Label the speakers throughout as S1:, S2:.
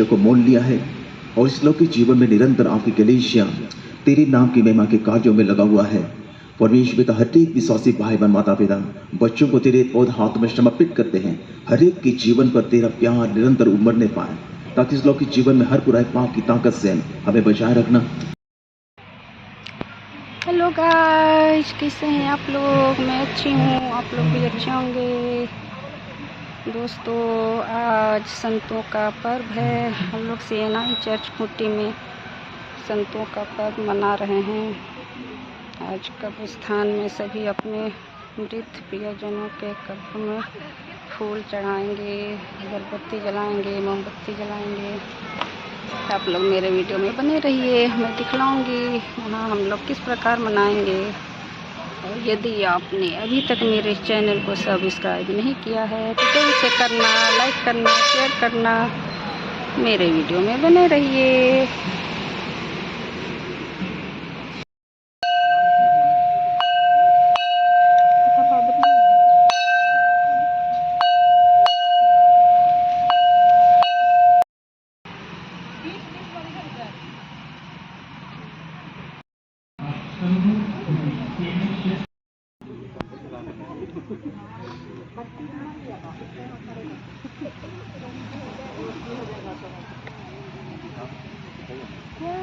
S1: को मोल लिया है और इस लोग के जीवन में निरंतर आपकी कलीसिया तेरे नाम की महिमा के कार्यों में लगा हुआ है। परमेश्वर पिता, हर एक विश्वासी भाई बहन माता पिता बच्चों को तेरे पौध हाथ में समर्पित करते हैं। हर एक के जीवन पर तेरा प्यार निरंतर उमड़ने पाए, ताकि इस लोग के जीवन में हर बुराई पाप की ताकत से हमें बचाए रखना।
S2: हेलो गाइस, कैसे हैं आप लोग? मैं अच्छी हूँ, आप लोग भी अच्छे होंगे। दोस्तों, आज संतों का पर्व है। हम लोग सीएनआई चर्च खूंटी में संतों का पर्व मना रहे हैं। आज कब्रिस्तान में सभी अपने मृत प्रियजनों के कब्र में फूल चढ़ाएंगे, अगरबत्ती जलाएंगे, मोमबत्ती जलाएंगे। आप लोग मेरे वीडियो में बने रहिए, मैं दिखलाऊंगी वहाँ हम लोग किस प्रकार मनाएंगे। और यदि आपने अभी तक मेरे चैनल को सब्सक्राइब नहीं किया है तो जल्द से करना, लाइक करना, शेयर करना। मेरे वीडियो में बने रहिए।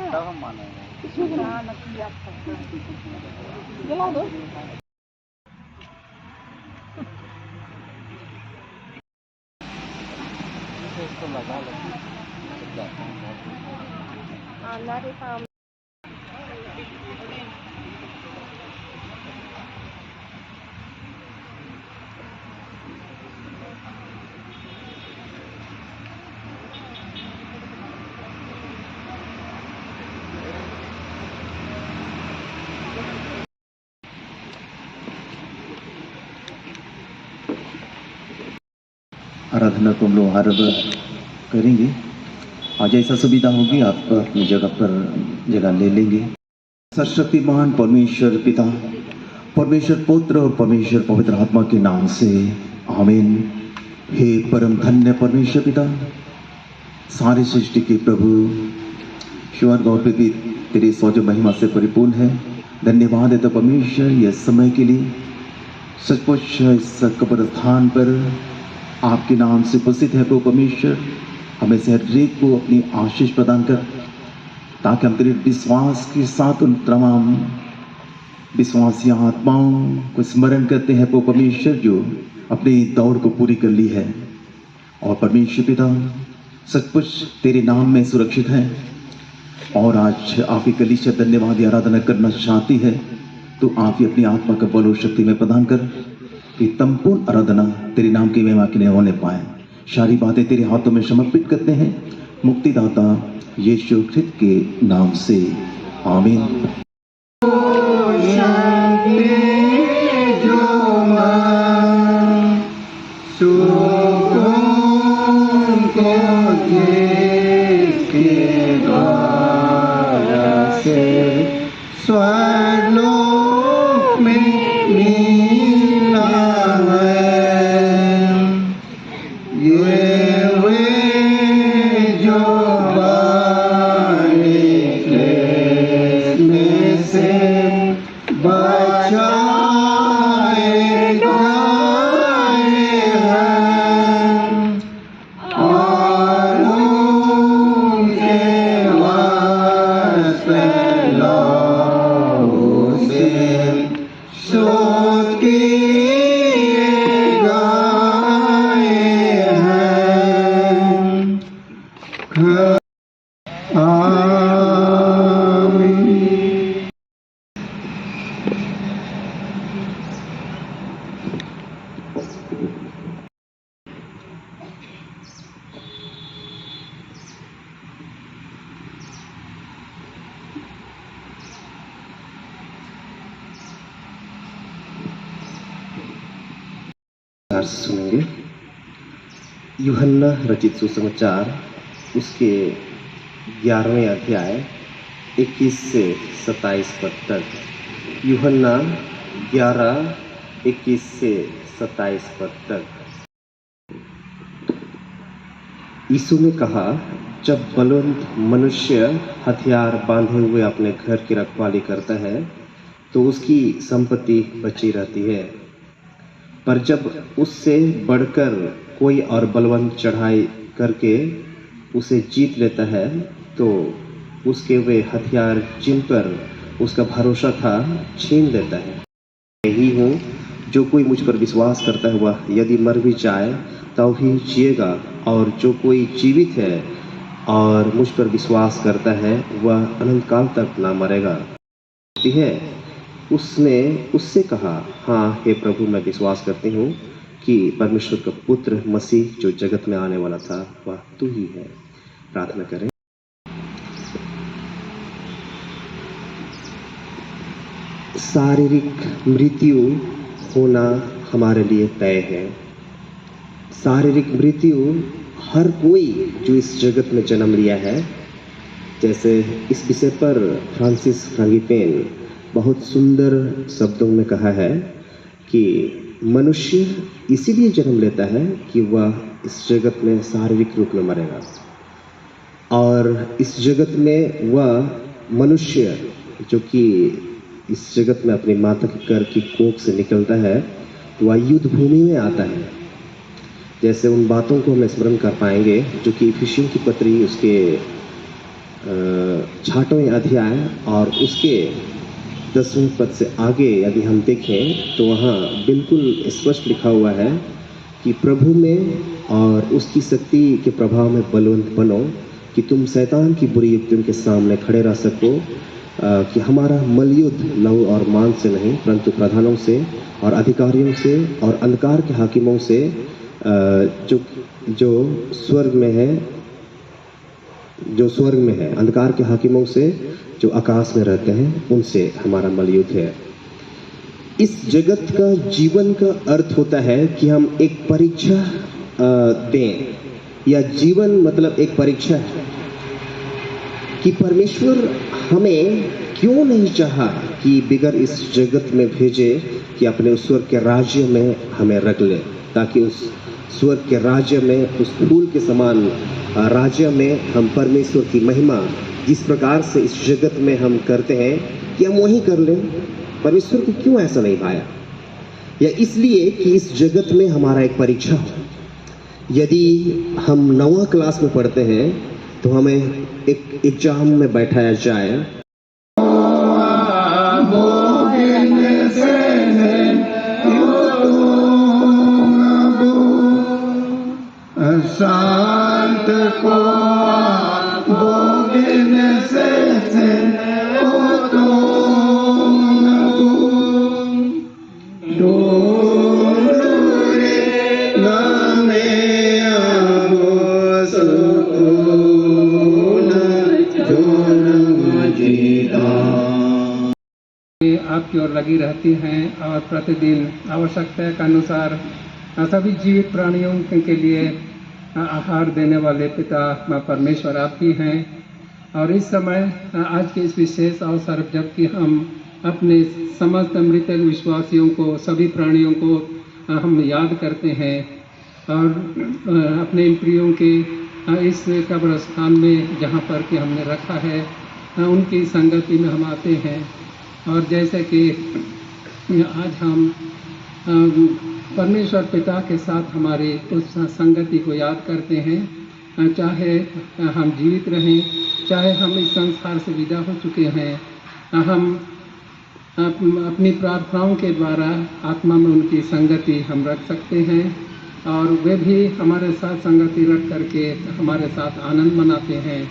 S3: तब हम मानेंगे।
S2: जला दो।
S3: इसको लगा लो।
S1: आराधना को हम लोग आरंभ करेंगे। आज ऐसा सुविधा होगी, आप अपनी जगह पर जगह ले लेंगे। सर्वशक्तिमान परमेश्वर पिता, परमेश्वर पुत्र और परमेश्वर पवित्र आत्मा के नाम से आमीन। हे परम धन्य परमेश्वर पिता, सारी सृष्टि के प्रभु, स्वर्ग और पृथ्वी तेरी सौजो महिमा से परिपूर्ण है। धन्यवाद है तो परमेश्वर यह समय के लिए। सचमुच इस कब्रिस्तान पर आपके नाम से उपस्थित है प्रभु परमेश्वर। हमें से हर एक को अपनी आशीष प्रदान कर, ताकि हम तेरे विश्वास के साथ उन तमाम विश्वासी आत्माओं को स्मरण करते हैं प्रभु परमेश्वर, जो अपनी दौड़ को पूरी कर ली है। और परमेश्वर पिता, सचमुच तेरे नाम में सुरक्षित है। और आज आपकी कलीसिया धन्यवाद आराधना करना चाहती है, तो आप ही अपनी आत्मा का बल और शक्ति में प्रदान कर कि संपूर्ण आराधना तेरे नाम की महिमा के लिए होने पाए। सारी बातें तेरे हाथों में समर्पित करते हैं, मुक्तिदाता यीशु ख्रिस्त के नाम से आमीन।
S3: स्वर्लोक में मिला है ये वे जो बानी क्लेश में से बचाए गए हैं और उनके वास्ते शोध किए गए हैं। आमीन।
S1: सुनेंगे यूहन्ना रचित सुसमाचार उसके 11वें अध्याय 21 से 27 पद तक। यूहन्ना 11 21 से 27 पद तक। यीशु ने कहा,
S4: जब बलवंत मनुष्य हथियार बांधे हुए अपने घर की रखवाली करता है तो उसकी संपत्ति बची रहती है, पर जब उससे बढ़कर कोई और बलवंत चढ़ाई करके उसे जीत लेता है तो उसके वे हथियार जिन पर उसका भरोसा था छीन लेता है। यही हूँ, जो कोई मुझ पर विश्वास करता है वह यदि मर भी जाए तो भी जिएगा, और जो कोई जीवित है और मुझ पर विश्वास करता है वह अनंत काल तक ना मरेगा। है उसने उससे कहा, हाँ हे प्रभु, मैं विश्वास करती हूँ कि परमेश्वर का पुत्र मसीह जो जगत में आने वाला था वह तू ही है। प्रार्थना करें। शारीरिक मृत्यु होना हमारे लिए तय है। शारीरिक मृत्यु हर कोई जो इस जगत में जन्म लिया है, जैसे इस विषय पर फ्रांसिस फ्रांगीपेन बहुत सुंदर शब्दों में कहा है कि मनुष्य इसीलिए जन्म लेता है कि वह इस जगत में शारीरिक रूप में मरेगा, और इस जगत में वह मनुष्य जो कि इस जगत में अपनी माता के गर्भ की कोख से निकलता है तो वह युद्ध भूमि में आता है। जैसे उन बातों को हम स्मरण कर पाएंगे जो कि इफिसियों की पत्री उसके 6वां अध्याय और उसके 10वें पद से आगे यदि हम देखें तो वहाँ बिल्कुल स्पष्ट लिखा हुआ है कि प्रभु में और उसकी शक्ति के प्रभाव में बलवंत बनो कि तुम शैतान की बुरी युक्तियों के सामने खड़े रह सको, कि हमारा मलयुद्ध लहू और मांस से नहीं परंतु प्रधानों से और अधिकारियों से और अंधकार के हाकिमों से जो स्वर्ग में है, अंधकार के हाकिमों से जो आकाश में रहते हैं उनसे हमारा मलयुद्ध है। इस जगत का जीवन का अर्थ होता है कि हम एक परीक्षा दें, या जीवन मतलब एक परीक्षा है कि परमेश्वर हमें क्यों नहीं चाहा कि बिगर इस जगत में भेजे कि अपने उस स्वर्ग के राज्य में हमें रख ले, ताकि उस स्वर्ग के राज्य में उस फूल के समान राज्य में हम परमेश्वर की महिमा जिस प्रकार से इस जगत में हम करते हैं कि हम वही कर लें। परमेश्वर को क्यों ऐसा नहीं पाया? या इसलिए कि इस जगत में हमारा एक परीक्षा हो। यदि हम 9वीं क्लास में पढ़ते हैं तो हमें एक एग्जाम में बैठाया जाए,
S3: शांत को भोगने से
S5: आपकी ओर लगी रहती हैं और प्रतिदिन आवश्यकता के अनुसार सभी जीवित प्राणियों के लिए आहार देने वाले पिता परमेश्वर आप ही हैं। और इस समय आज के इस विशेष अवसर जबकि हम अपने समस्त मृत विश्वासियों को, सभी प्राणियों को हम याद करते हैं और अपने इन प्रियों के इस कब्रस्थान में जहाँ पर कि हमने रखा है उनकी संगति में हम आते हैं। और जैसे कि आज हम परमेश्वर पिता के साथ हमारे उस संगति को याद करते हैं, चाहे हम जीवित रहें, चाहे हम इस संसार से विदा हो चुके हैं, हम अपनी प्रार्थनाओं के द्वारा आत्मा में उनकी संगति हम रख सकते हैं और वे भी हमारे साथ संगति रख करके हमारे साथ आनंद मनाते हैं।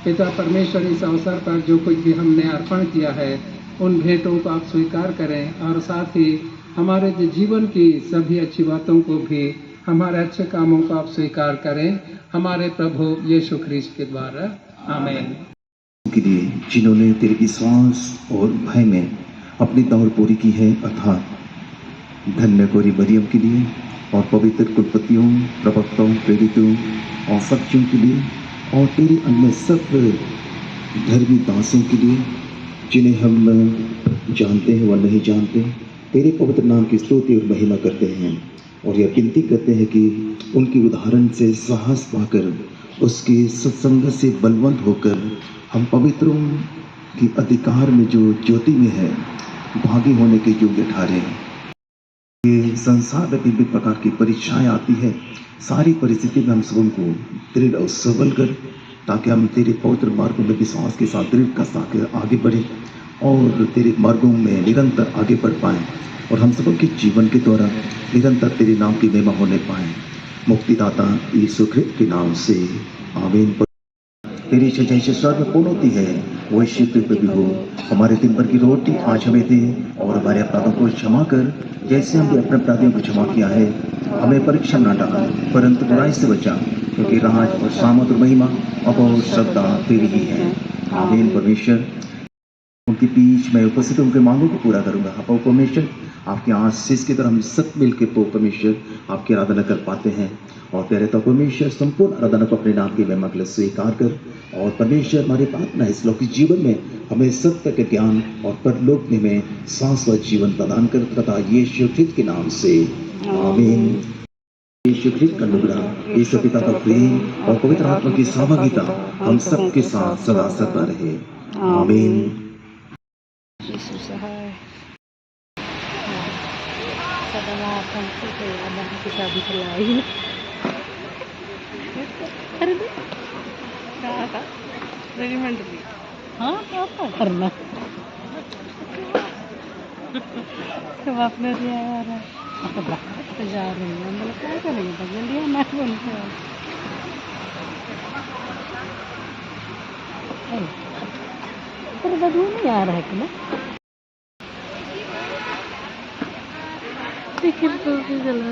S5: पिता परमेश्वर, इस अवसर पर जो कुछ भी हमने अर्पण किया है उन भेंटों को आप स्वीकार करें और साथ ही हमारे जो जीवन की सभी अच्छी बातों को भी, हमारे अच्छे कामों को आप स्वीकार करें हमारे प्रभु यीशु ख्रीस्त के द्वारा। आमीन।
S1: के लिए जिन्होंने तेरे विश्वास और भय में अपनी दौड़ पूरी की है, अर्थात धन्य कोरी मरियम के लिए और पवित्र कुलपतियों, प्रवक्ताओं, प्रेरितों और सच्चों के लिए और तेरे अन्य सब धर्मी दासों के लिए जिन्हें हम जानते हैं व नहीं जानते, तेरे पवित्र नाम की स्तुति और महिमा करते हैं और यह विनती करते हैं कि उनकी उदाहरण से साहस पाकर उसके सत्संग से बलवंत होकर हम पवित्रों के अधिकार में जो ज्योति में है भागी होने के योग्य ठहरे। ये संसार में विभिन्न प्रकार की परीक्षाएं आती है, सारी परिस्थिति में हम सबों को दृढ़ और सबल कर, ताकि हम तेरे पवित्र मार्गों में विश्वास के साथ दृढ़ का साथ आगे बढ़े और तेरे मार्गों में निरंतर आगे बढ़ पाएं और हम सबों के जीवन के द्वारा निरंतर तेरे नाम की महिमा होने पाए। मुक्तिदाता यीशु ख्रिस्त के नाम से आमीन। तेरी इच्छा जैसे स्वर्ग में पूर्ण होती है वैसे पृथ्वी पर भी हो। हमारे दिन भर की रोटी आज हमें दे और हमारे अपराधों को क्षमा कर जैसे हमने अपने अपराधियों को क्षमा किया है। हमें परीक्षा न डाल परंतु बुराई से बचा, क्योंकि राज और सामर्थ और महिमा अब और सदा तेरी ही है। आमीन। परमेश्वर उनके बीच में उपस्थित उनके मांगों को पूरा करूंगा। आप परमेश्वर आपके आशीष की तरह हम सब मिलकर परमेश्वर आपकी आराधना कर पाते हैं और तेरे तो परमेश्वर संपूर्ण आराधना को अपने नाम की महिमा के लिए स्वीकार कर और परमेश्वर हमारी प्रार्थना इस लौकिक जीवन में हमें सत्य के ज्ञान और परलोक में हमें शाश्वत जीवन प्रदान कर तथा यीशु ख्रिस्त के नाम से आमीन। यीशु ख्रिस्त का अनुग्रह, यीशु पिता का प्रेम और पवित्र आत्मा की सहभागिता हम सबके साथ सदा सदा रहे। आमीन।
S2: यीशु सहाय सदमापन से अल्लाह की शादी खिलाई अरे रेडीमेड भी हाँ क्या करना तो आपने दिया यार तो जा रही है मतलब क्या करेंगे बदल दिया मैं बोलते पर बदलू नहीं आ रहा है कि ना लेकिन तो भी जला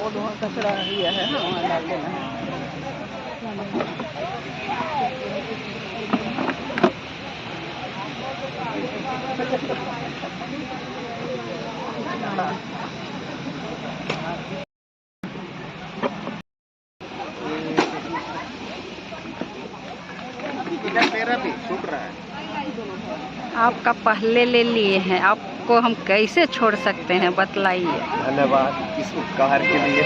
S2: दो कचरा दिया है ना वहाँ डाल देना है। आपका पहले ले लिए हैं, आपको हम कैसे छोड़ सकते हैं बतलाइए।
S4: धन्यवाद इस उपकार के लिए।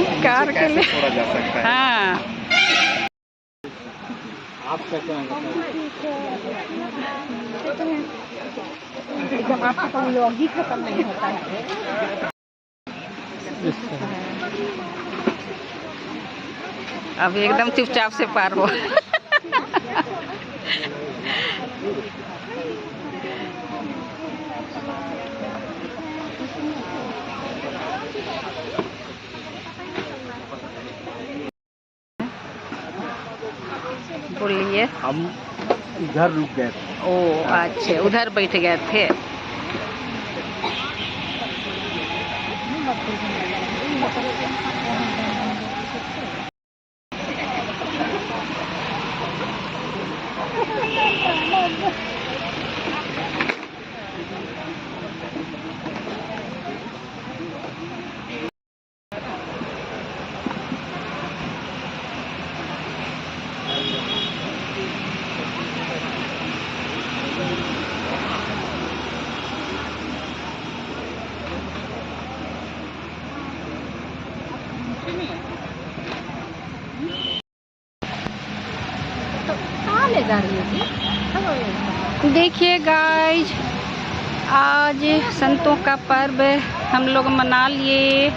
S2: उपकार के लिए
S4: छोड़ा जा सकता है।
S2: हाँ
S4: आप कैसे
S2: एकदम आपका तो लॉग ही खत्म नहीं होता है। अब एकदम चुपचाप से पार हो। बोलिए।
S4: हम इधर रुक गए थे।
S2: ओ अच्छा, उधर बैठ गए थे। देखिए गाइज, आज संतों का पर्व हम लोग मना लिए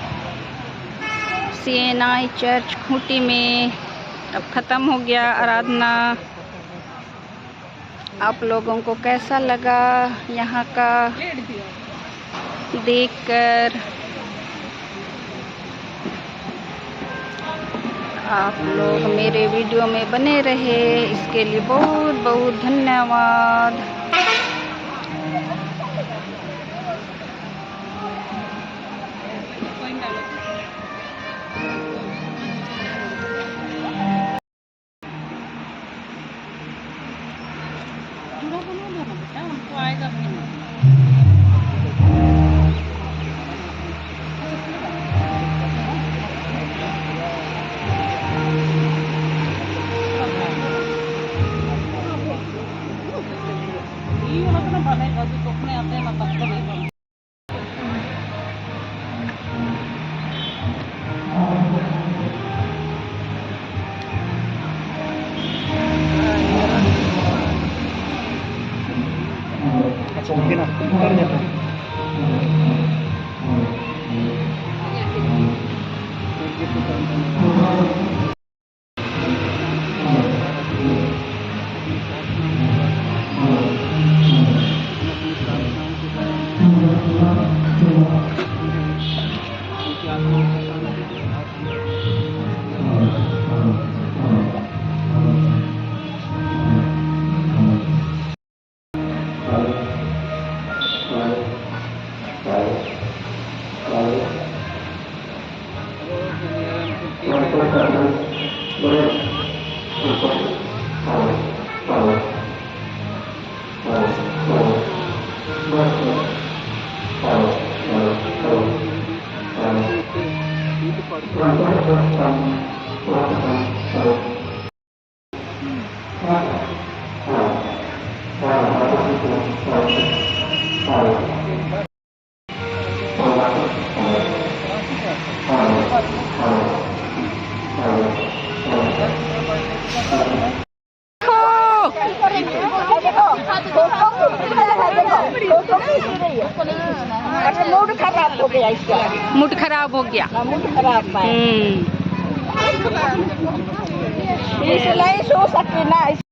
S2: CNI चर्च खूंटी में। अब ख़त्म हो गया आराधना। आप लोगों को कैसा लगा यहाँ का देखकर? आप लोग मेरे वीडियो में बने रहे, इसके लिए बहुत बहुत धन्यवाद।
S6: मूड खराब हो गया इसका।
S2: मूड खराब हो गया।
S6: मूड खराब है, इसलिए सो सकती ना।